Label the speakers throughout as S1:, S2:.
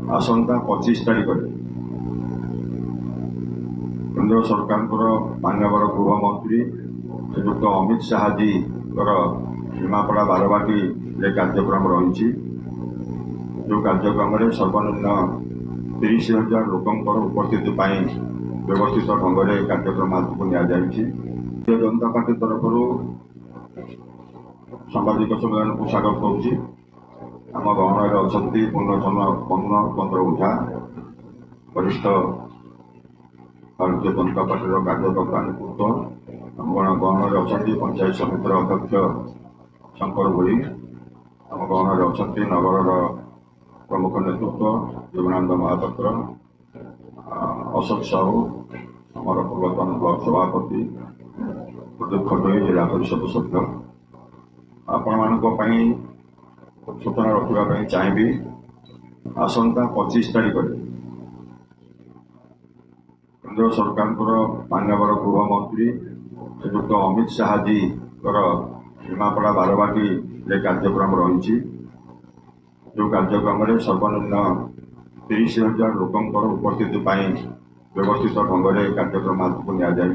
S1: आसंता 25 तारीख केंद्र सरकार मान्यवर गृहमंत्री श्रीयुक्त अमित शाह जी निमापड़ा बारवाटी कार्यक्रम रही जो कार्यक्रम में सर्वनिम्न 30,000 लोकंर उपस्थिति व्यवस्थित ढंग से कार्यक्रम हाथ को भारतीय जनता पार्टी तरफ सांबादिक सम्मेलन को स्वागत करुच्ची। आम गहन अच्छा पूर्णचंद्र ओझा वरिष्ठ भारतीय जनता पार्टी कार्यकर्ता नेतृत्व आम गहन अच्छा पंचायत समितिर अध्यक्ष शंकर भोई आम गहन अच्छा नगर प्रमुख नेतृत्व जीवनानंद महापात्र अशोक साहू आमर पूर्वतन ब्लक सभापति प्रदीप खटोई जिला परिषद सभ्य आपण सूचना रखा चाहिए। आसंता 25 तारीख केंद्र सरकार मान्यवर गृहमंत्री श्रीयुक्त अमित शाह जी निमापड़ा बारवाटी कार्यक्रम रही जो कार्यक्रम में सर्वनिम्न 30,000 लोकंर उपस्थिति व्यवस्थित ढंग से कार्यक्रम हाथ को दिन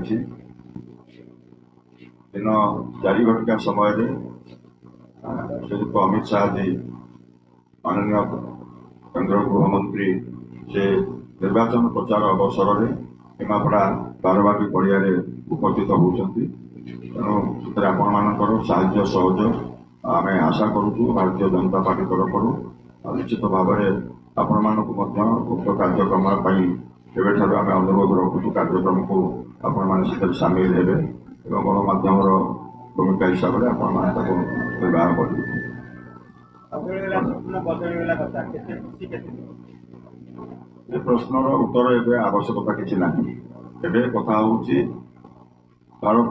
S1: 4 घटिका समय श्रीयुक्त अमित शाह जी माननीय केंद्र गृहमंत्री से निर्वाचन प्रचार अवसर में निमापड़ा बारवाटी पड़िया उपस्थित होती तेणु आपंकर साहाय्य सहयोग आम आशा करुचु भारतीय जनता पार्टी तरफ निश्चित भाव में आपण उक्त कार्यक्रम एवं आम अनुरोध रखुचु कार्यक्रम को आपण मैंने सामिल हे गणमाध्यम भूमिका हिसाब से आप निर्वाह करेंगे। प्रश्नर उत्तर एवं आवश्यकता किसी ना कथा हूँ भारत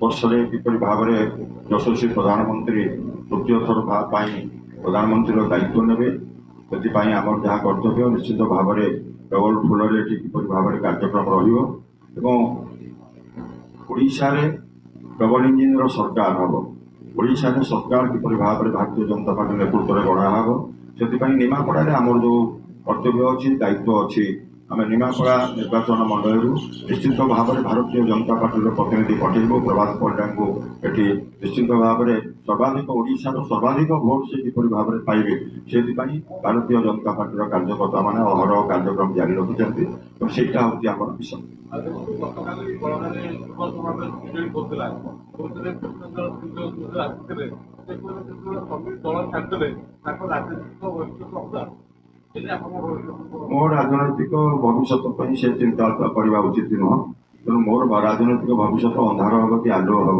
S1: वर्ष किपर भाव में यशस्वी प्रधानमंत्री तृतीय थर प्रधानमंत्री दायित्व ने आम जहाँ कर्तव्य निश्चित भाव में डबल फुल किपर भाव में कार्यक्रम रशा डबल इंजिन सरकार हम ओडिशा सरकार किपर भाव में भारतीय जनता पार्टी नेतृत्व में गढ़ा हम से निमापड़ा आमर जो कर्तव्य अच्छी दायित्व अच्छी आम निमापड़ा निर्वाचन मंडल निश्चित भाव में भारतीय जनता पार्टी प्रतिनिधि पठेबू प्रभात परिडा को ये निश्चित भाव में सर्वाधिक ओडिशा सर्वाधिक भोट से किपर भाव में पाइबे से भारतीय जनता पार्टी कार्यकर्ता मैंने अहरह कार्यक्रम जारी रखिंट तो सहीटा हूँ आम विषय। मो राजनैतिक भविष्य से चिंता करवा उचित नुह तेणु मोर राजनैतिक भविष्य अंधार हम कि आलुओ हम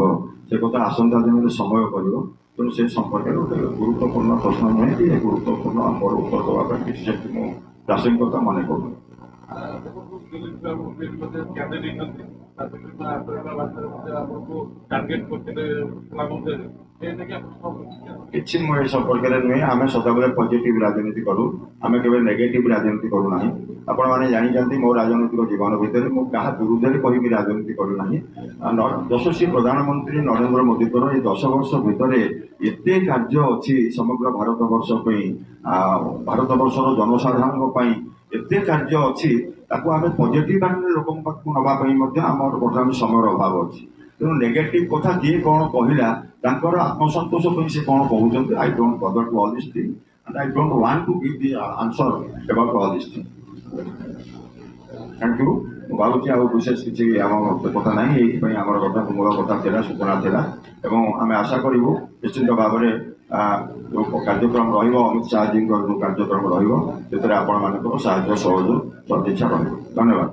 S1: से कथा आसंता दिन में समय कर तेणु से संपर्क गोटे गुरुत्वपूर्ण प्रश्न नुहे कि गुरुत्वपूर्ण मोर उत्तर देवाई किसी मुझे प्रासंगिकता मन करूँ। किसी मुझे संपर्क नुहे आम सदाबले पॉजिटिव राजनीति करूँ आम के नेगेटिव राजनीति करूना आपण मैंने जानते मो राजनैतिक जीवन भितर मुझे क्या विरुद्ध कहीं राजनीति करूना यशस्वी प्रधानमंत्री नरेंद्र मोदी ये 10 वर्ष भितर एत कार्य अच्छी समग्र भारत वर्ष भारत वर्षर जनसाधारण एत कार्य अच्छी आम पॉजिटिव लोक नापी बर्तमान समय अभाव अच्छी तेणु नेगेटिव कथा किए कौन कहला आत्मसंतोष से कौन कहते I don't bother to all this thing and I don't want to give the answer about all this thing. Thank you. भावी आ विशेष किसी आम कथा ना ये कथा मूल कथा सूचना था आम आशा करूँ निश्चित भाव में जो कार्यक्रम रमित शाह जी जो कार्यक्रम रही आप सहयोग सदिच्छा रही। धन्यवाद।